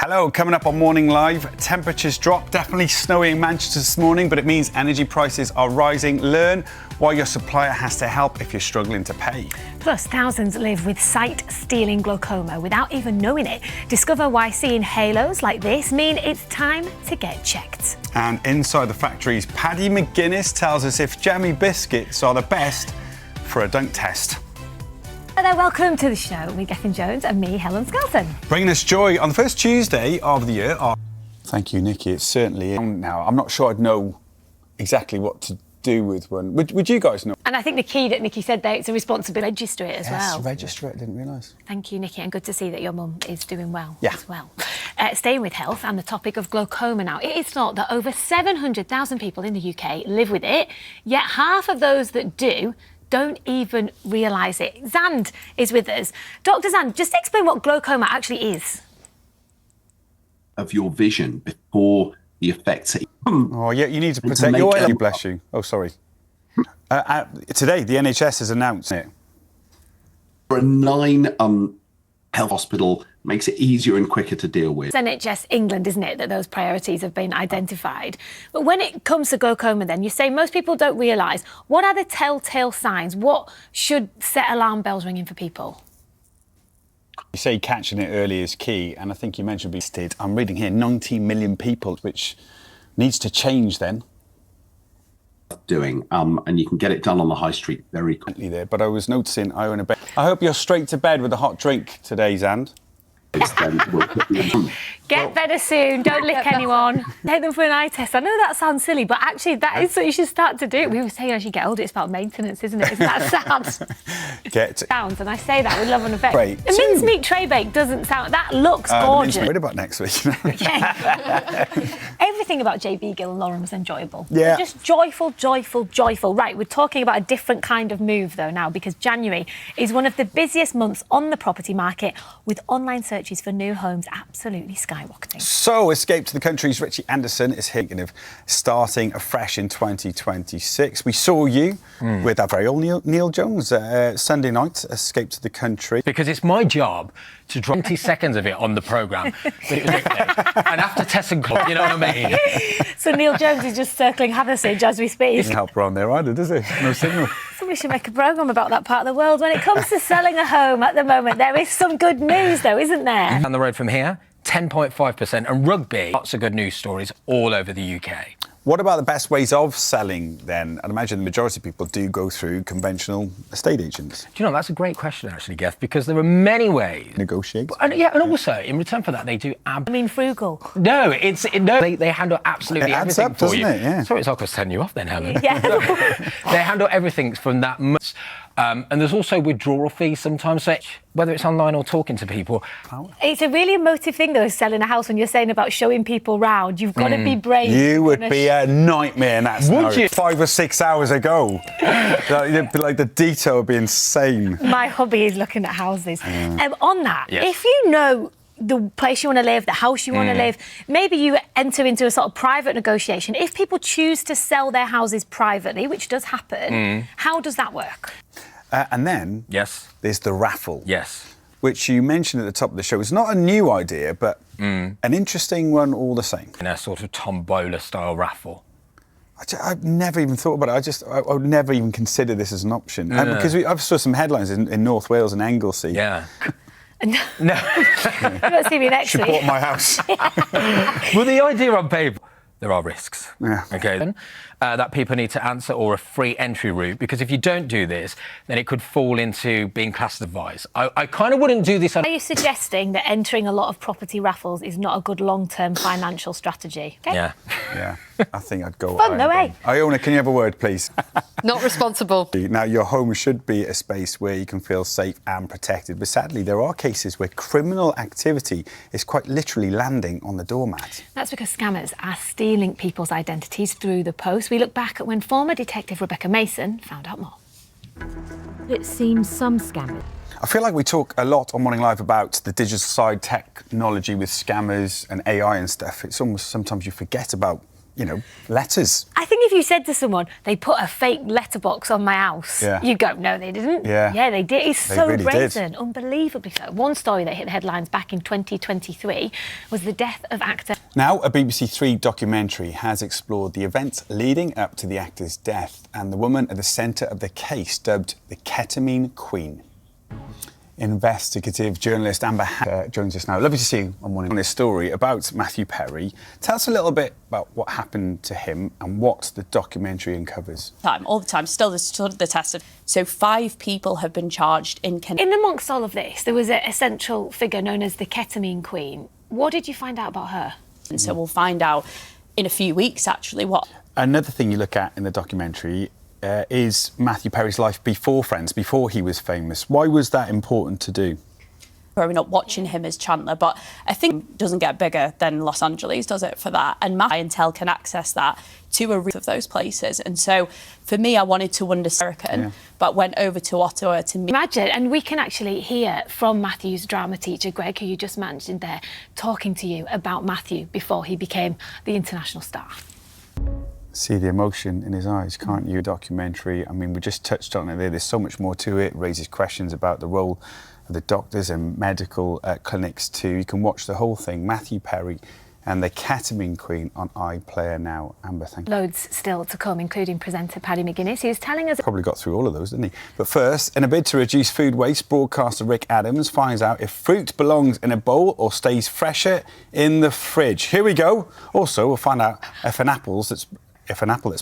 Hello, coming up on Morning Live, temperatures drop, definitely snowy in Manchester this morning, but it means energy prices are rising. Learn why your supplier has to help if you're struggling to pay. Plus, thousands live with sight-stealing glaucoma without even knowing it. Discover why seeing halos like this mean it's time to get checked. And inside the factories, Paddy McGuinness tells us if jammy biscuits are the best for a dunk test. Hello there, welcome to the show with Gethin Jones and me, Helen Skelton. Bringing us joy on the first Tuesday of the year. Thank you, Nikki. It's certainly now. I'm not sure I'd know exactly what to do with one. Would you guys know? And I think the key that Nikki said there, it's a responsibility to register it as well. Yes, register it. I didn't realise. Thank you, Nikki, and good to see that your mum is doing well as well. Staying with health and the topic of glaucoma now. It is thought that over 700,000 people in the UK live with it, yet half of those that do don't even realise it. Zand is with us. Dr. Zand, just explain what glaucoma actually is. Of your vision before the effects. Oh, yeah, you need to protect your eye. Bless you. Oh, sorry. Today, the NHS has announced it. For a 9 health hospital makes it easier and quicker to deal with. It's NHS England, isn't it, that those priorities have been identified. But when it comes to glaucoma then, you say most people don't realise. What are the telltale signs? What should set alarm bells ringing for people? You say catching it early is key, and I think you mentioned I'm reading here 90 million people, which needs to change then. Doing and you can get it done on the high street very quickly there. But I was noticing I own a bed. I hope you're straight to bed with a hot drink today, Zand. Get better soon, don't lick anyone. Take them for an eye test. I know that sounds silly, but actually that is what you should start to do. We were saying as you get older, it's about maintenance, isn't it? Isn't that sad? Sounds, and I say that with love and affection. Great. A mincemeat tray bake doesn't sound, that looks gorgeous. What about next week? Everything about JB Gill and Lauren was enjoyable. Yeah. Just joyful, joyful, joyful. Right, we're talking about a different kind of move though now, because January is one of the busiest months on the property market, with online searches for new homes absolutely skyrocketing. So, Escape to the Country's Richie Anderson is thinking of starting afresh in 2026. We saw you with our very own Neil Jones Sunday night, Escape to the Country. Because it's my job to drop 20 seconds of it on the programme, but it was okay. And after Tess and Cole, you know what I mean? So Neil Jones is just circling Hathersage as we speak. He doesn't help around there either, does he? No signal. Somebody should make a programme about that part of the world. When it comes to selling a home at the moment, there is some good news though, isn't there? Down the road from here, 10.5%, and rugby, lots of good news stories all over the UK. What about the best ways of selling then? I'd imagine the majority of people do go through conventional estate agents. Do you know, that's a great question actually, Geff, because there are many ways. Negotiate. And also, in return for that, they do frugal. No, they handle absolutely everything up, for you. It? Yeah. Sorry, it's like I was telling you off then, Helen. Yeah. They handle everything from that. And there's also withdrawal fees sometimes, so whether it's online or talking to people. It's a really emotive thing, though, selling a house when you're saying about showing people round. You've got to be brave. You would be a nightmare in that scenario. Would you? 5 or 6 hours ago. like the detail would be insane. My hobby is looking at houses. On that, yes. If you know the place you want to live, the house you want to live, maybe you enter into a sort of private negotiation. If people choose to sell their houses privately, which does happen, how does that work? And then there's the raffle. Yes. Which you mentioned at the top of the show. It's not a new idea, but an interesting one all the same. In a sort of tombola-style raffle. I've never even thought about it. I would never even consider this as an option. Because I've saw some headlines in North Wales and Anglesey. Yeah. No. You won't see me next She week. bought my house. Well, the idea on paper, there are risks. Yeah. Okay. That people need to answer, or a free entry route, because if you don't do this, then it could fall into being classed as advice. I kind of wouldn't do this. Are you suggesting that entering a lot of property raffles is not a good long-term financial strategy? Okay? Yeah. I think I'd go. Fun, though, eh? Iona, can you have a word, please? Not responsible. Now, your home should be a space where you can feel safe and protected. But sadly, there are cases where criminal activity is quite literally landing on the doormat. That's because scammers are stealing people's identities through the post. We look back at when former detective Rebecca Mason found out more. It seems some scammers. I feel like we talk a lot on Morning Live about the digital side technology with scammers and AI and stuff. It's almost sometimes you forget about letters. I think if you said to someone, they put a fake letterbox on my house, you'd go, no, they didn't. Yeah, they did. It's they so really brazen, did. unbelievably so. One story that hit the headlines back in 2023 was the death of actor. Now, a BBC Three documentary has explored the events leading up to the actor's death and the woman at the centre of the case, dubbed the Ketamine Queen. Investigative journalist Amber joins us now. Lovely to see you on this story about Matthew Perry. Tell us a little bit about what happened to him and what the documentary uncovers. All the time, still the test. So 5 people have been charged in In amongst all of this, there was a central figure known as the Ketamine Queen. What did you find out about her? And so we'll find out in a few weeks, actually, what... Another thing you look at in the documentary is Matthew Perry's life before Friends, before he was famous. Why was that important to do? Growing up watching him as Chandler, but I think it doesn't get bigger than Los Angeles, does it, for that? And my clientele can access that to a root of those places. And so, for me, I wanted to understand, but went over to Ottawa to meet. Imagine, and we can actually hear from Matthew's drama teacher, Greg, who you just mentioned there, talking to you about Matthew before he became the international star. See the emotion in his eyes, can't you? Documentary, I mean, we just touched on it there. There's so much more to it. It raises questions about the role of the doctors and medical clinics too. You can watch the whole thing, Matthew Perry and the Ketamine Queen, on iPlayer now. Amber, thank you. Loads still to come, including presenter Paddy McGuinness. He was telling us... Probably got through all of those, didn't he? But first, in a bid to reduce food waste, broadcaster Rick Adams finds out if fruit belongs in a bowl or stays fresher in the fridge. Here we go. Also, we'll find out if an apple that's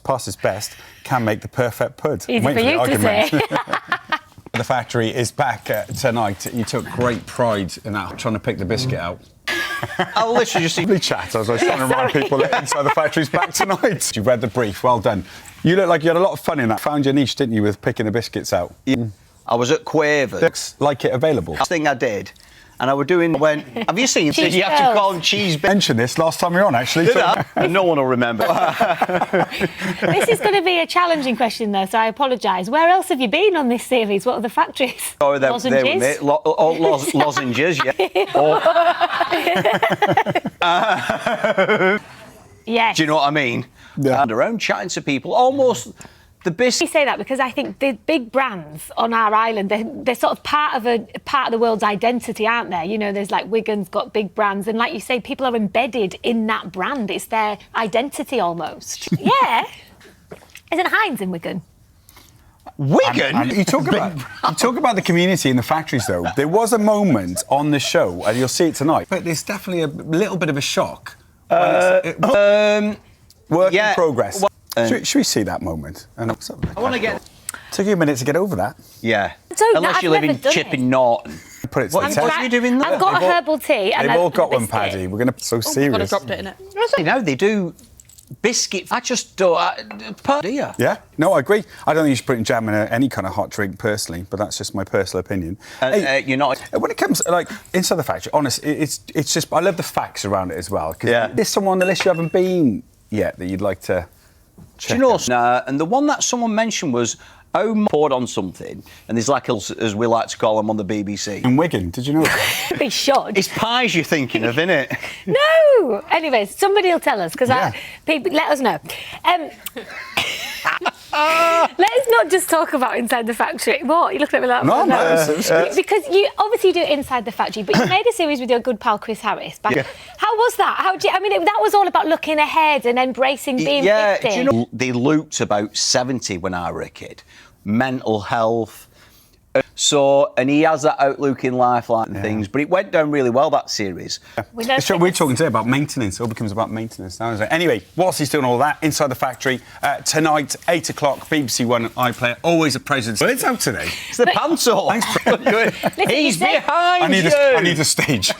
past its best can make the perfect pud. Easy for you to say. The factory is back tonight. You took great pride in that, trying to pick the biscuit out. I literally just Lovely chat as I was trying to remind people that Inside the Factory's back tonight. You read the brief, well done. You look like you had a lot of fun in that. Found your niche, didn't you, with picking the biscuits out? Yeah. I was at Quavers. Looks like it available. Last thing I did, and I were doing when. Have you seen? Cheese You have to bells. call them cheese. Mentioned this last time we were on, actually. Did I? No one will remember. This is going to be a challenging question, though, so I apologise. Where else have you been on this series? What are the factories? Oh, they were Lozenges? lozenges, yeah. Yes. Do you know what I mean? Yeah. And around chatting to people, almost the I biscuit. say that because I think the big brands on our island, they're sort of part of the world's identity, aren't they? You know, there's like Wigan's got big brands, and like you say, people are embedded in that brand. It's their identity almost. Yeah. Isn't Heinz in Wigan? Wigan? And you talk about the community in the factories, though. There was a moment on the show, and you'll see it tonight, but there's definitely a little bit of a shock. Work in progress. Should we see that moment? I want to get. Took you a minute to get over that. Yeah. I've you live never in done Chipping it. Norton. Put it to the test. What are you doing there? I've got a herbal tea. And They've all got a one, biscuit. Paddy. We're going to so serious. I've got dropped it in it. You know, they do biscuit. I just don't. Dear. Yeah, no, I agree. I don't think you should put in jam in any kind of hot drink, personally, but that's just my personal opinion. You're not. When it comes like Inside the Factory, honestly, it's just I love the facts around it as well. Yeah. There's someone on the list you haven't been yet that you'd like to check Do you know? out? And the one that someone mentioned was poured on something, and there's like as we like to call them on the BBC. In Wigan, did you know that? They should. It's pies you're thinking of, innit? No! Anyways, somebody will tell us, because Yeah. people let us know. Let's not just talk about Inside the Factory. What? You looking at me like No, that? no. Because you obviously do Inside the Factory, but you made a series with your good pal Chris Harris. Yeah. How was that? That was all about looking ahead and embracing being 50. Do you know, they looked about 70 when I were a kid. Mental health. So, and he has that outlook in life and things, but it went down really well, that series. We know So we're talking today about maintenance. It all becomes about maintenance now, isn't it? Anyway, whilst he's doing all that, Inside the Factory, tonight, 8 o'clock, BBC One iPlayer. Always a pleasure. Well, it's out today. It's the panto. He's you said- behind I need a stage.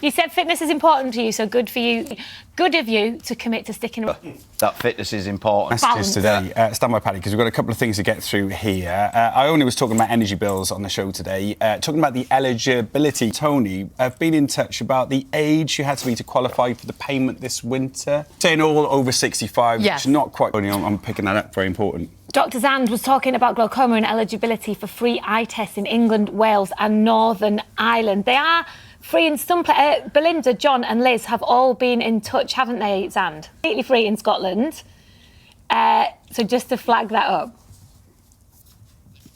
You said fitness is important to you, so good for you. Good of you to commit to sticking around. That fitness is important. Messages today. Stand by, Paddy, because we've got a couple of things to get through here. I only was talking about energy bills on the show today. Talking about the eligibility. Tony, I've been in touch about the age you had to be to qualify for the payment this winter. Saying all over 65, Yes. which is not quite... I'm picking that up, very important. Dr Zand was talking about glaucoma and eligibility for free eye tests in England, Wales and Northern Ireland. They are free in some Belinda, John and Liz have all been in touch, haven't they, Zand? Completely free in Scotland. So just to flag that up.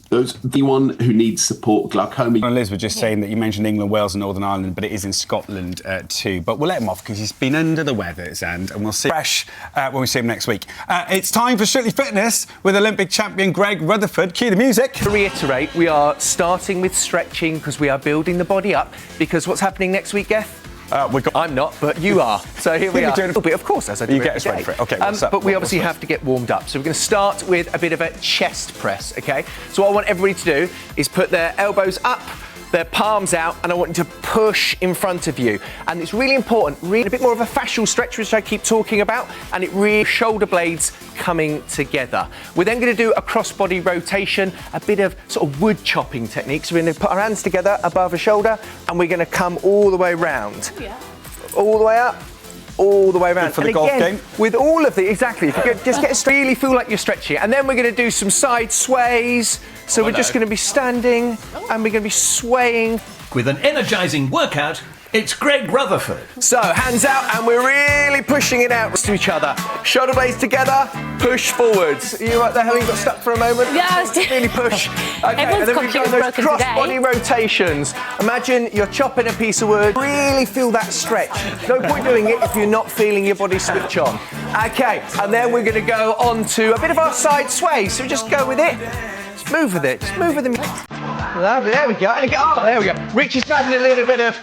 Those the one who needs support, glaucoma. And Liz were just saying that you mentioned England, Wales and Northern Ireland, but it is in Scotland too. But we'll let him off because he's been under the weather, and we'll see fresh when we see him next week. It's time for Strictly Fitness with Olympic champion Greg Rutherford. Cue the music. To reiterate, we are starting with stretching because we are building the body up. Because what's happening next week, Geth? I'm not, but you are. So here we are. A little bit, of course, as I do. You get us ready for it. Okay, what's up? But we obviously have to get warmed up. So we're going to start with a bit of a chest press, okay? So what I want everybody to do is put their elbows up, their palms out, and I want you to push in front of you. And it's really important, really a bit more of a fascial stretch, which I keep talking about, and it really shoulder blades coming together. We're then going to do a cross-body rotation, a bit of sort of wood chopping technique. So we're going to put our hands together above a shoulder, and we're going to come all the way round. Yeah. All the way up. All the way around. Good for the golf game. With all of the, exactly, if you could just really feel like you're stretching. And then we're going to do some side sways. So we're just going to be standing and we're going to be swaying. With an energising workout, it's Greg Rutherford. So hands out and we're really pushing it out to each other. Shoulder blades together, push forwards. Are you right there, Helen? You got stuck for a moment? Yeah, I was really push. Okay, and then we've got those cross-body rotations. Imagine you're chopping a piece of wood. Really feel that stretch. No point doing it if you're not feeling your body switch on. Okay, and then we're going to go on to a bit of our side sway. So just go with it. Just move with it. Just move with the Lovely, there we go. Oh, there we go. Richie's having a little bit of...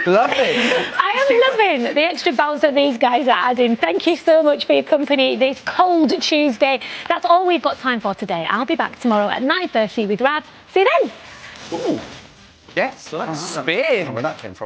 Lovely. I am loving the extra bounce that these guys are adding. Thank you so much for your company this cold Tuesday. That's all we've got time for today. I'll be back tomorrow at 9:30 with Rad. See you then. Ooh. Yes, let's spin. Where that came from.